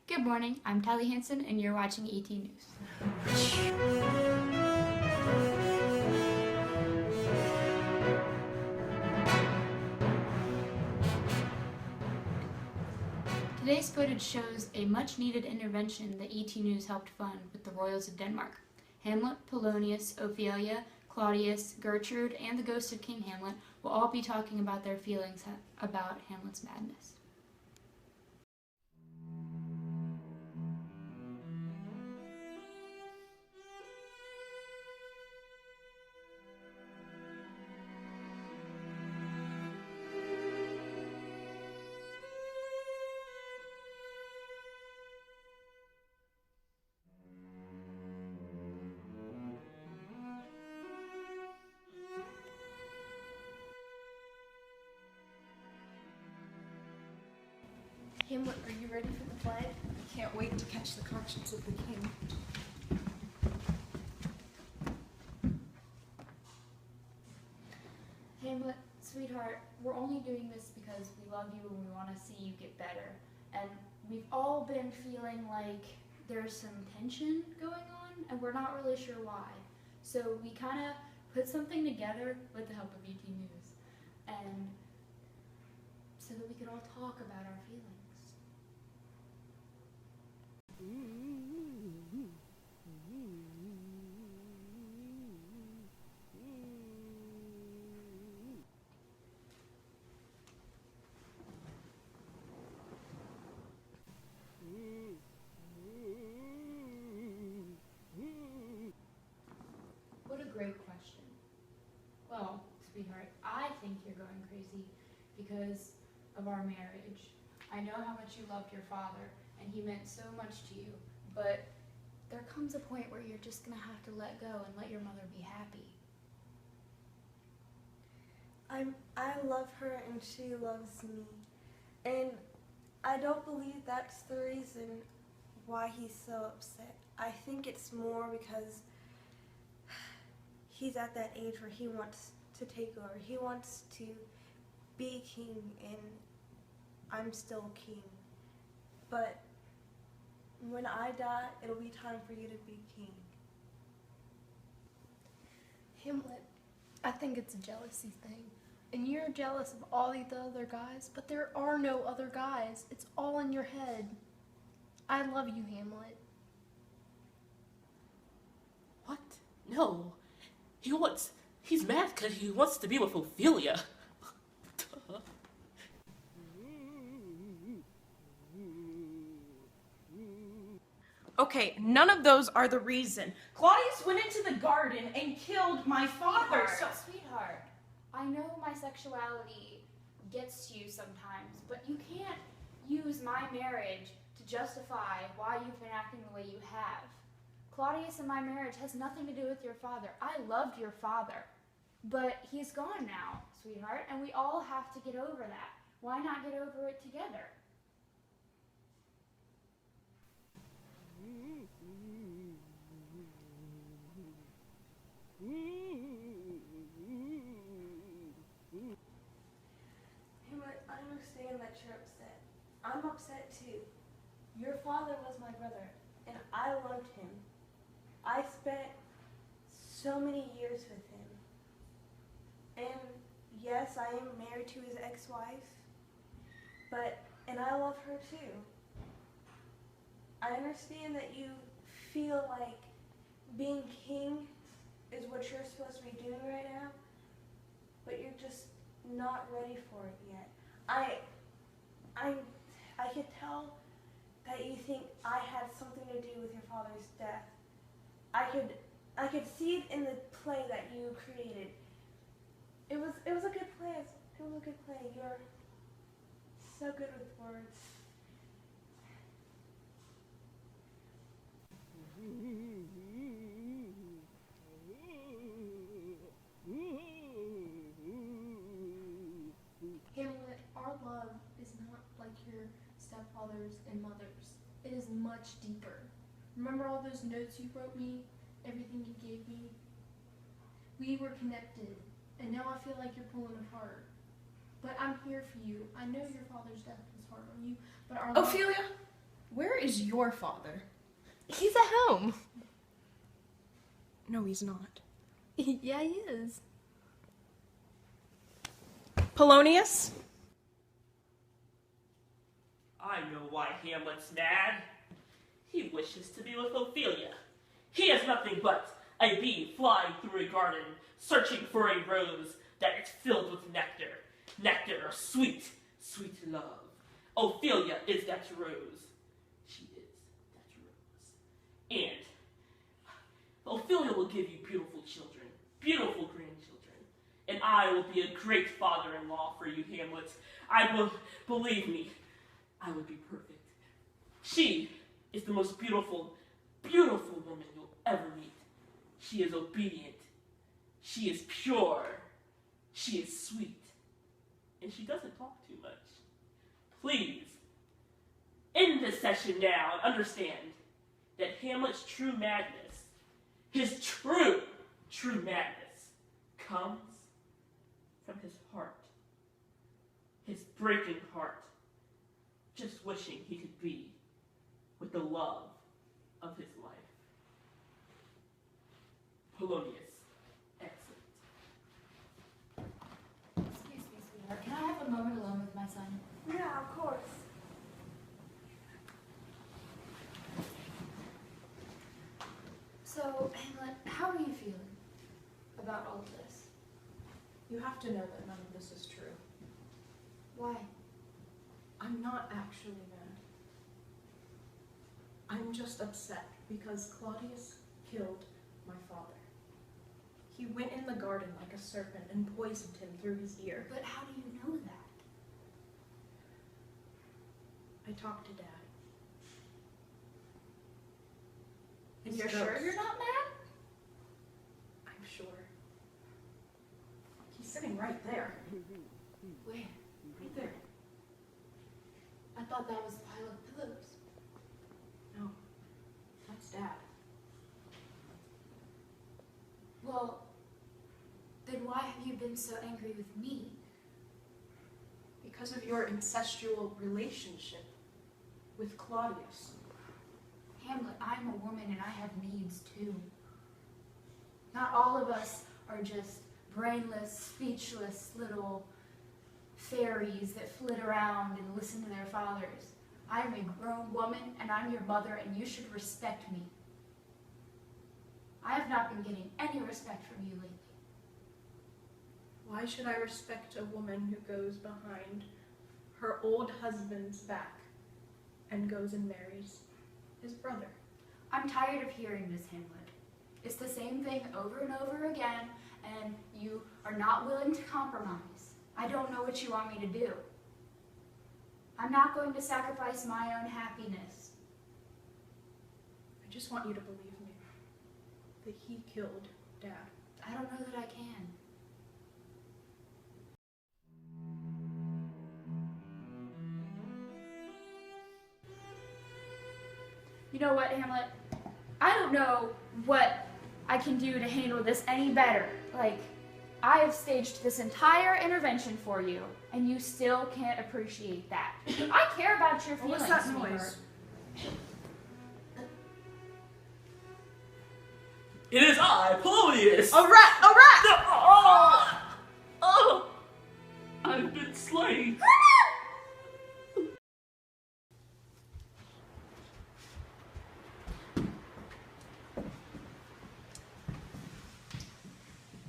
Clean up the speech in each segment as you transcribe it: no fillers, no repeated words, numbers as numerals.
Good morning, I'm Tally Hansen and you're watching ET News. Today's footage shows a much-needed intervention that ET News helped fund with the royals of Denmark. Hamlet, Polonius, Ophelia, Claudius, Gertrude, and the ghost of King Hamlet will all be talking about their feelings about Hamlet's madness. Hamlet, are you ready for the play? I can't wait to catch the conscience of the king. Hamlet, sweetheart, we're only doing this because we love you and we want to see you get better. And we've all been feeling like there's some tension going on and we're not really sure why. So we kind of put something together with the help of ET News and so that we could all talk about our feelings. What a great question. Well, sweetheart, I think you're going crazy because of our marriage. I know how much you loved your father, and he meant so much to you, but there comes a point where you're just gonna have to let go and let your mother be happy. I love her and she loves me. And I don't believe that's the reason why he's so upset. I think it's more because he's at that age where he wants to take over. He wants to be king and I'm still king. But when I die, it'll be time for you to be king. Hamlet, I think it's a jealousy thing. And you're jealous of all the other guys, but there are no other guys. It's all in your head. I love you, Hamlet. What? No. He's mad because he wants to be with Ophelia. Okay, none of those are the reason. Claudius went into the garden and killed my father, Sweetheart, I know my sexuality gets to you sometimes, but you can't use my marriage to justify why you've been acting the way you have. Claudius and my marriage has nothing to do with your father. I loved your father, but he's gone now, sweetheart, and we all have to get over that. Why not get over it together? Hamlet, I understand that you're upset. I'm upset too. Your father was my brother, and I loved him. I spent so many years with him. And yes, I am married to his ex-wife, and I love her too. I understand that you feel like being king is what you're supposed to be doing right now, but you're just not ready for it yet. I could tell that you think I had something to do with your father's death. I could see it in the play that you created. It was a good play. It was a good play. You're so good with words. Hamlet, our love is not like your stepfather's and mother's. It is much deeper. Remember all those notes you wrote me? Everything you gave me? We were connected, and now I feel like you're pulling apart. But I'm here for you. I know your father's death was hard on you, but our love... Ophelia, Where is your father? He's at home. No, he's not. Yeah, he is. Polonius? I know why Hamlet's mad. He wishes to be with Ophelia. He is nothing but a bee flying through a garden, searching for a rose that is filled with nectar. Nectar of sweet, sweet love. Ophelia is that rose. She is that rose. And Ophelia will give you beautiful children, beautiful grandchildren. And I will be a great father-in-law for you, Hamlet. Believe me, I would be perfect. She is the most beautiful, beautiful woman you'll ever meet. She is obedient. She is pure. She is sweet. And she doesn't talk too much. Please, end this session now and understand that Hamlet's true madness, his true madness, comes from his heart. His breaking heart, just wishing he could be with the love of his life. Polonius, excellent. Excuse me, sweetheart. Can I have a moment alone with my son? Yeah, of course. So, Hamlet, how are you feeling about all of this? You have to know that none of this is true. Why? I'm not actually mad. I'm just upset because Claudius killed my father. He went in the garden like a serpent and poisoned him through his ear. But how do you know that? I talked to Dad. And His you're sure ghost. you're not mad? I'm sure. He's sitting right there. Where? Right there. I thought that was a pile of pillows. No, that's Dad. Well, then why have you been so angry with me? Because of your incestual relationship with Claudius. Hamlet, I'm a woman and I have needs too. Not all of us are just brainless, speechless little fairies that flit around and listen to their fathers. I'm a grown woman and I'm your mother and you should respect me. I have not been getting any respect from you lately. Why should I respect a woman who goes behind her old husband's back and goes and marries his brother? I'm tired of hearing this, Hamlet. It's the same thing over and over again, and you are not willing to compromise. I don't know what you want me to do. I'm not going to sacrifice my own happiness. I just want you to believe me that he killed Dad. I don't know that I can. You know what, Hamlet? I don't know what I can do to handle this any better. Like, I have staged this entire intervention for you, and you still can't appreciate that. I care about your feelings, What was that sweetheart. noise? It is I, Polonius! A rat! A rat! Oh! Oh! I've been slain.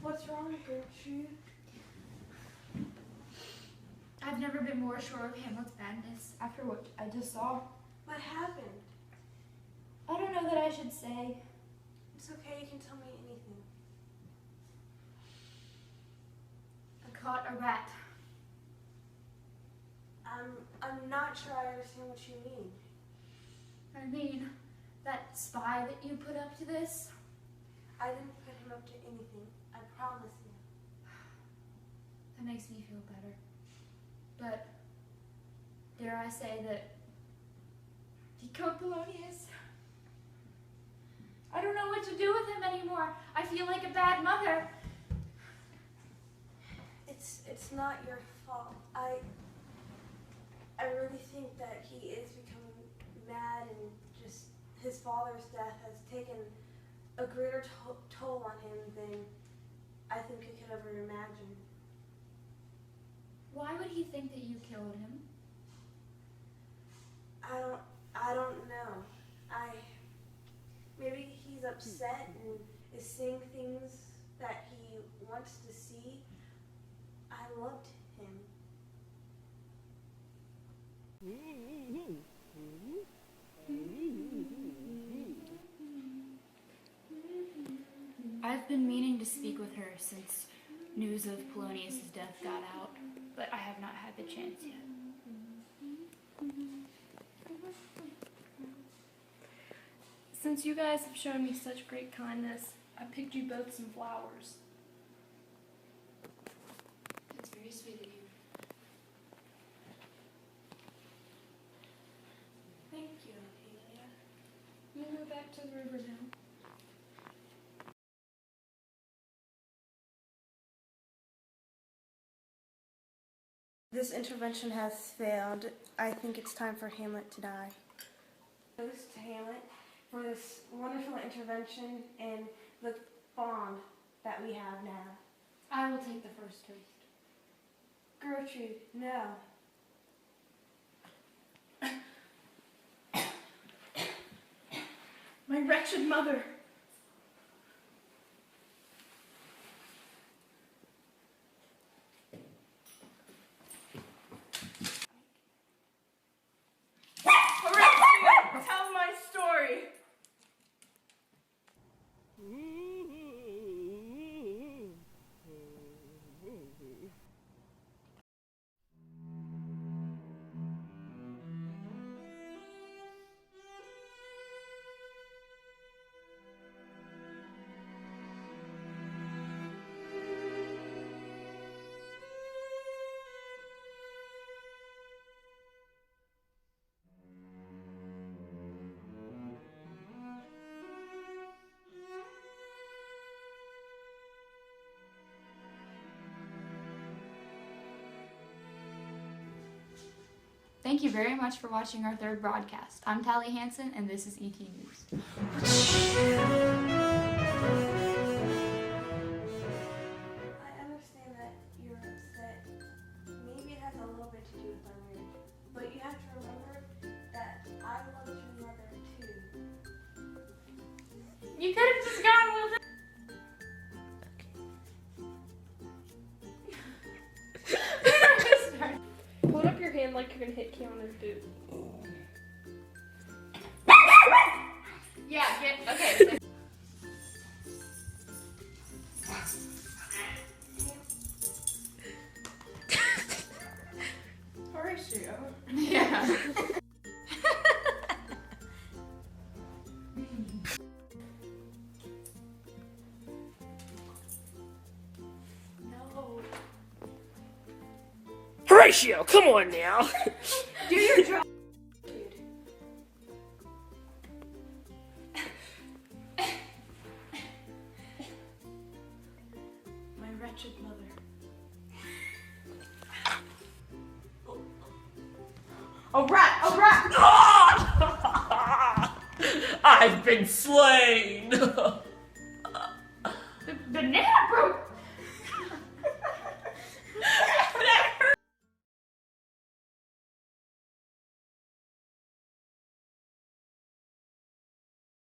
What's wrong, Gertrude? I've never been more sure of Hamlet's madness after what I just saw. What happened? I don't know that I should say. It's okay, you can tell me anything. I caught a rat. I'm not sure I understand what you mean. I mean, that spy that you put up to this, I didn't put him up to anything. I promise you. that makes me feel better. But, dare I say that he killed Polonius? I don't know what to do with him anymore. I feel like a bad mother. It's not your fault. I really think that he is becoming mad, and just his father's death has taken a greater toll on him than I think he could ever imagine. Why would he think that you killed him? I don't know. Maybe he's upset and is seeing things that he wants to see. I loved him. I've been meaning to speak with her since news of Polonius' death got out, but I have not had the chance yet. Since you guys have shown me such great kindness, I picked you both some flowers. That's very sweet of you. Thank you, Ophelia. We'll go back to the river now. This intervention has failed. I think it's time for Hamlet to die. Toast to Hamlet for this wonderful intervention and the bond that we have now. I will take the first toast. Gertrude, no. My wretched mother! Tell my story! Thank you very much for watching our third broadcast. I'm Tally Hansen, and this is ET News. I understand that you're upset. Maybe it has a little bit to do with my marriage. But you have to remember that I loved your mother too. You could have just gone with it. Hold up your hand like you're gonna hit Keanu's boob. Yeah, okay. Horatio. Yeah. No. Horatio, come on now. Do your job. My wretched mother. A rat! A rat! I've been slain. The banana